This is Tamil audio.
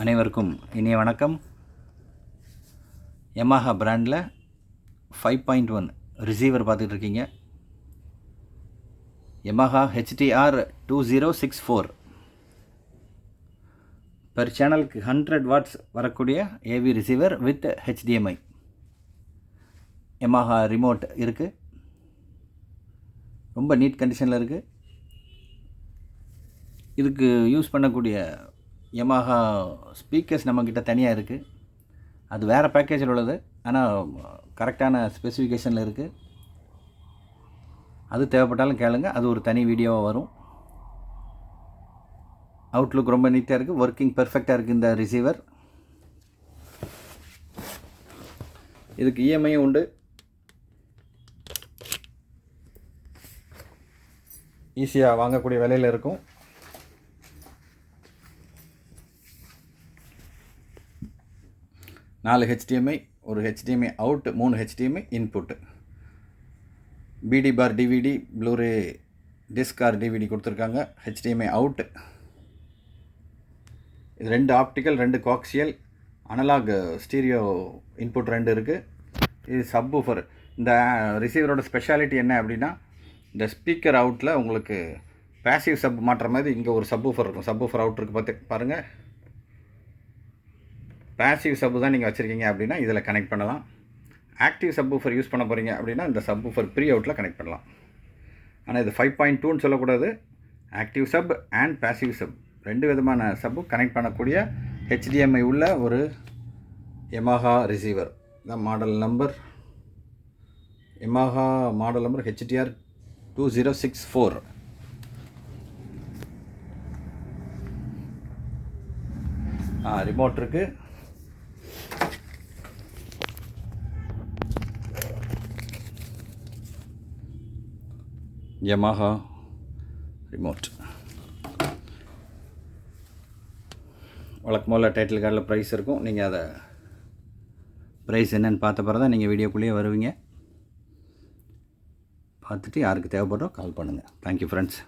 அனைவருக்கும் இனிய வணக்கம். யமஹா பிராண்டில் 5.1 ரிசீவர் பார்த்துட்டு இருக்கீங்க. யமஹா HTR 2064 பெர் சேனலுக்கு 100 வாட்ஸ் வரக்கூடிய AV receiver with HDMI. Yamaha remote இருக்குது. ரொம்ப நீட் கண்டிஷனில் இருக்குது. இதுக்கு யூஸ் பண்ணக்கூடிய யமஹா ஸ்பீக்கர்ஸ் நம்மக்கிட்ட தனியாக இருக்குது. அது வேறு பேக்கேஜில் உள்ளது, ஆனால் கரெக்டான ஸ்பெசிஃபிகேஷனில் இருக்குது. அது தேவைப்பட்டாலும் கேளுங்க, அது ஒரு தனி வீடியோவாக வரும். அவுட்லுக் ரொம்ப நீட்டாக இருக்குது, ஒர்க்கிங் பெர்ஃபெக்டாக இருக்குது இந்த ரிசீவர். இதுக்கு இஎம்ஐயும் உண்டு. ஈஸியாக வாங்கக்கூடிய விலையில் இருக்கும். நாலு HDMI, ஒரு HDMI out, 3 HDMI input. BD for DVD, Blu-ray disc or DVD கொடுத்துருக்காங்க. HDMI out. இது 2 optical, 2 coaxial, analogue stereo input 2 இருக்குது. இது சப்வூஃபர். இந்த ரிசீவரோட ஸ்பெஷாலிட்டி என்ன அப்படின்னா, இந்த ஸ்பீக்கர் அவுட்டில் உங்களுக்கு பேசிவ் சப் மாட்டுற மாதிரி இங்கே ஒரு சப்வூஃபர் இருக்கும். சப்வூஃபர் அவுட் இருக்குது பாருங்கள். பேசிவ் சப்பு தான் நீங்கள் வச்சுருக்கீங்க அப்படின்னா இதில் கனெக்ட் பண்ணலாம். ஆக்டிவ் சப்வூஃபர் யூஸ் பண்ண போகிறீங்க அப்படின்னா இந்த சப்வூஃபர் ப்ரீ அவுட்டில் கனெக்ட் பண்ணலாம். ஆனால் இது 5.2ன்னு சொல்லக்கூடாது. Active sub and passive sub 2 விதமான சப்பு கனெக்ட் பண்ணக்கூடிய HDMI உள்ள ஒரு யமஹா ரிசீவர். இதான் model number. Yamaha model number HTR 2064. Remote இருக்குது. Yamaha remote. வழக்கமாக டைட்டில் கார்டில் ப்ரைஸ் இருக்கும். நீங்கள் அதை ப்ரைஸ் என்னென்னு பார்த்த பிறகு தான் நீங்கள் வீடியோக்குள்ளேயே வருவீங்க. பார்த்துட்டு யாருக்கு தேவைப்படுறோ கால் பண்ணுங்கள். Thank you friends.